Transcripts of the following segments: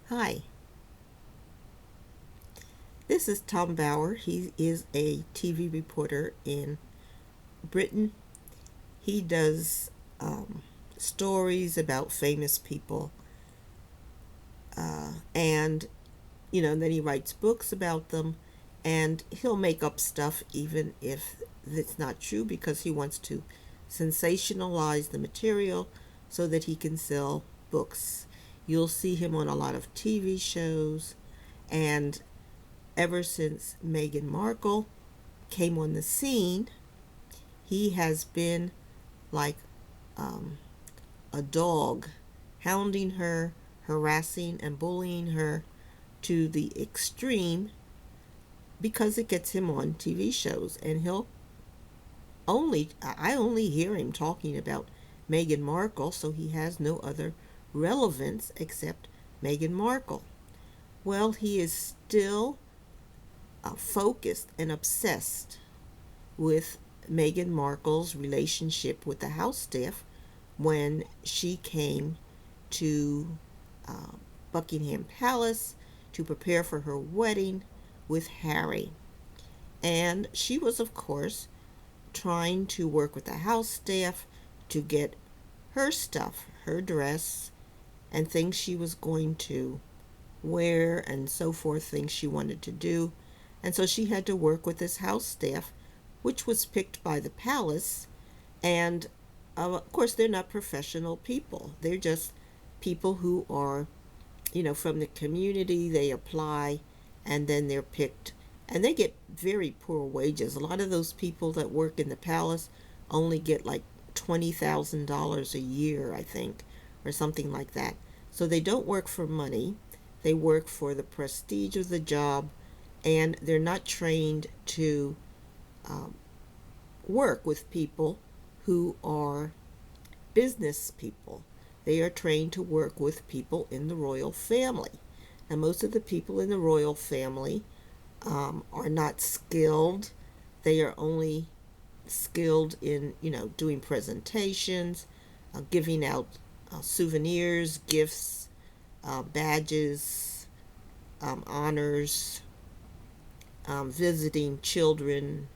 Hi, this is Tom Bauer. He is a TV reporter in Britain. He does stories about famous people, and then he writes books about them, and he'll make up stuff even if it's not true because he wants to sensationalize the material so that he can sell books. You'll see him on a lot of TV shows, and ever since Meghan Markle came on the scene, he has been like um, a dog, hounding her, harassing and bullying her to the extreme because it gets him on TV shows. And I only hear him talking about Meghan Markle, so he has no other relevance except Meghan Markle. Well, he is still focused and obsessed with Meghan Markle's relationship with the house staff when she came to uh, Buckingham Palace to prepare for her wedding with Harry. And she was, of course, trying to work with the house staff to get her stuff, her dress, and things she was going to wear and so forth, things she wanted to do. And so she had to work with this house staff, which was picked by the palace. And of course, they're not professional people. They're just people who are, from the community. They apply and then they're picked. And they get very poor wages. A lot of those people that work in the palace only get like $20,000 a year, I think, or something like that. So they don't work for money. They work for the prestige of the job, and they're not trained to um, work with people who are business people. They are trained to work with people in the royal family. And most of the people in the royal family are not skilled. They are only skilled in, doing presentations, giving out souvenirs, gifts, badges, honors, visiting children,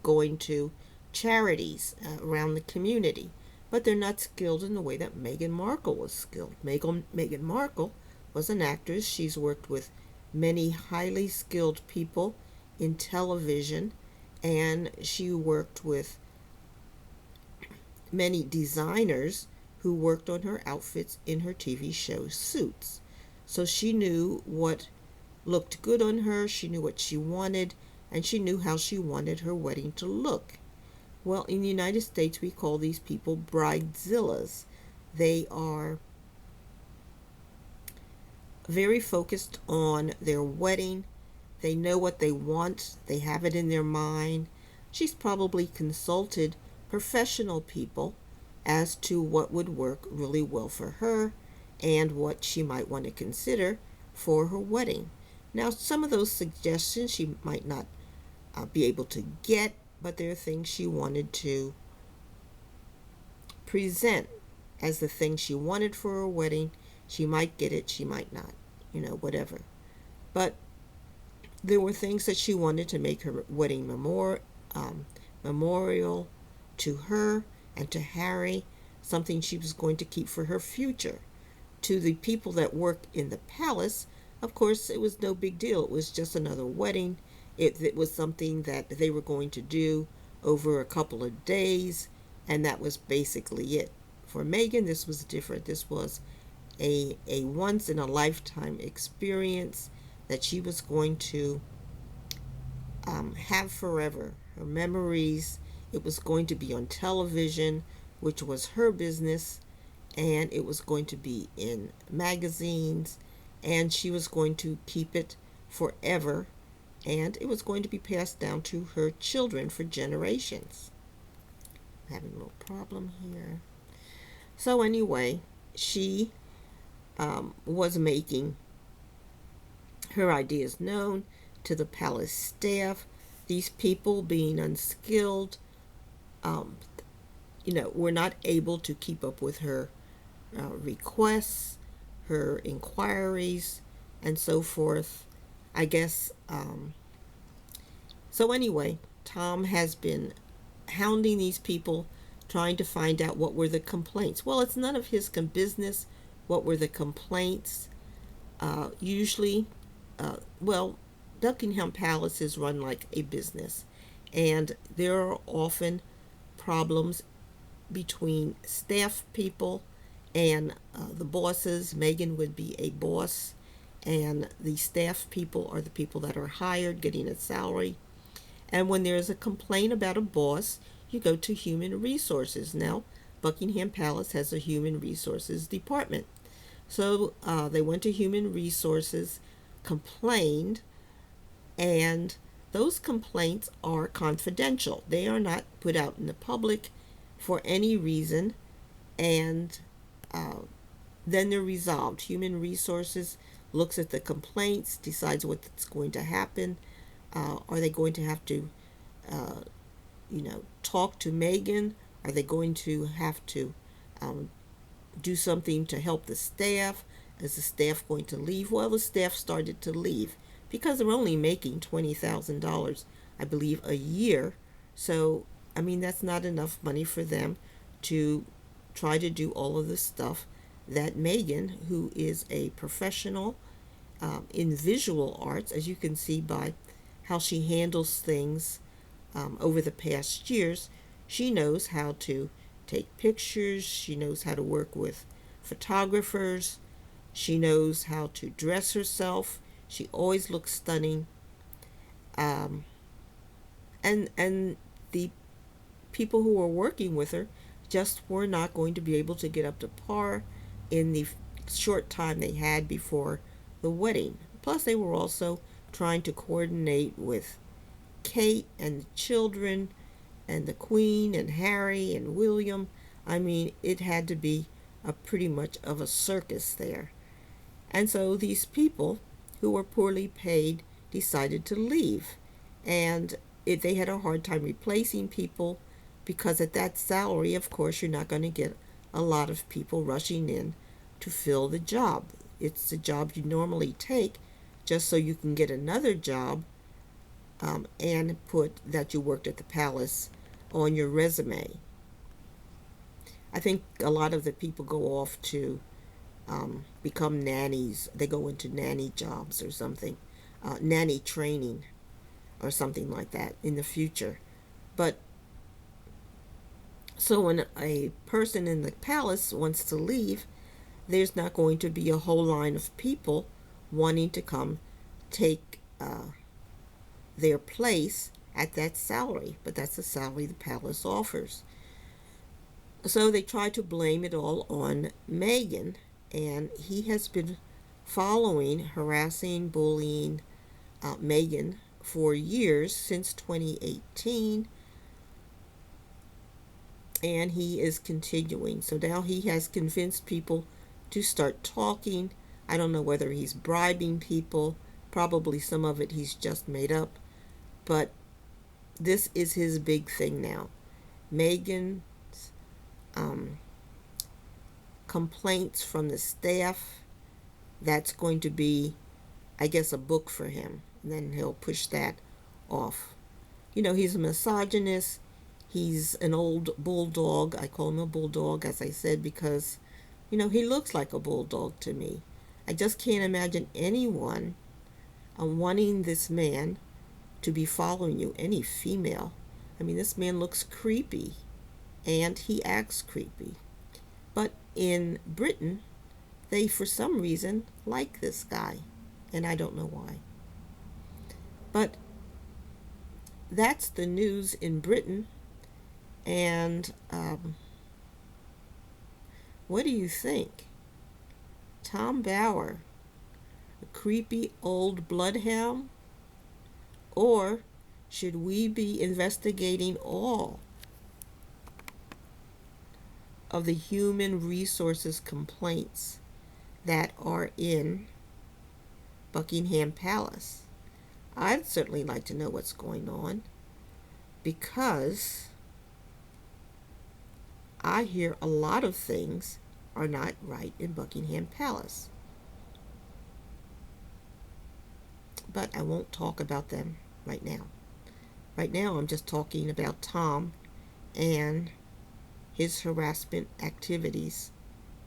going to charities around the community. But they're not skilled in the way that Meghan Markle was skilled. Meghan Markle was an actress. She's worked with many highly skilled people in television, and she worked with many designers who worked on her outfits in her TV show Suits. So she knew what looked good on her, she knew what she wanted, and she knew how she wanted her wedding to look. Well, in the United States, we call these people bridezillas. They are very focused on their wedding. They know what they want, they have it in their mind. She's probably consulted professional people as to what would work really well for her and what she might want to consider for her wedding. Now, some of those suggestions she might not be able to get, but there are things she wanted to present as the thing she wanted for her wedding. She might get it, she might not, whatever. But there were things that she wanted to make her wedding memorial to her and to Harry, something she was going to keep for her future. To the people that worked in the palace, of course, it was no big deal. It was just another wedding. It was something that they were going to do over a couple of days, and that was basically it. For Meghan, this was different. This was a once in a lifetime experience that she was going to have forever. Her memories. It was going to be on television, which was her business, and it was going to be in magazines, and she was going to keep it forever, and it was going to be passed down to her children for generations. I'm having a little problem here. So anyway, she was making her ideas known to the palace staff. These people, being unskilled, um, were not able to keep up with her requests, her inquiries, and so forth. I guess. So anyway, Tom has been hounding these people, trying to find out what were the complaints. Well, it's none of his business. What were the complaints? Usually, well, Buckingham Palace is run like a business, and there are often problems between staff people and the bosses. Meghan would be a boss, and the staff people are the people that are hired, getting a salary. And when there's a complaint about a boss, you go to human resources. Now, Buckingham Palace has a human resources department. So they went to human resources, complained, and those complaints are confidential. They are not put out in the public for any reason, and then they're resolved. Human resources looks at the complaints, decides what's going to happen. Are they going to have to, talk to Meghan? Are they going to have to do something to help the staff? Is the staff going to leave? Well, the staff started to leave because they're only making $20,000, I believe, a year. So, I mean, that's not enough money for them to try to do all of the stuff that Meghan, who is a professional in visual arts, as you can see by how she handles things over the past years, she knows how to take pictures, she knows how to work with photographers, she knows how to dress herself, she always looks stunning. And the people who were working with her just were not going to be able to get up to par in the short time they had before the wedding. Plus, they were also trying to coordinate with Kate and the children and the Queen and Harry and William. I mean, it had to be a pretty much of a circus there. And so these people who were poorly paid decided to leave. And they had a hard time replacing people because at that salary, of course, you're not going to get a lot of people rushing in to fill the job. It's a job you normally take just so you can get another job and put that you worked at the palace on your resume. I think a lot of the people go off to become nannies. They go into nanny jobs or something, nanny training or something like that in the future. But so when a person in the palace wants to leave, there's not going to be a whole line of people wanting to come take their place at that salary. But that's the salary the palace offers. So they try to blame it all on Meghan, and he has been following, harassing, bullying Meghan for years, since 2018, and he is continuing. So now he has convinced people to start talking. I don't know whether he's bribing people. Probably some of it he's just made up. But this is his big thing now. Meghan's complaints from the staff, that's going to be, I guess, a book for him. And then he'll push that off. He's a misogynist. He's an old bulldog. I call him a bulldog, as I said, because, he looks like a bulldog to me. I just can't imagine anyone wanting this man to be following you, any female. I mean, this man looks creepy, and he acts creepy. But in Britain, they, for some reason, like this guy, and I don't know why. But that's the news in Britain. And what do you think? Tom Bower, a creepy old bloodhound? Or should we be investigating all of the human resources complaints that are in Buckingham Palace? I'd certainly like to know what's going on, because I hear a lot of things are not right in Buckingham Palace. but I won't talk about them right now. Right now, I'm just talking about Tom and his harassment activities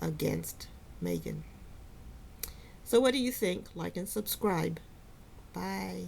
against Meghan. So what do you think? Like and subscribe. Bye.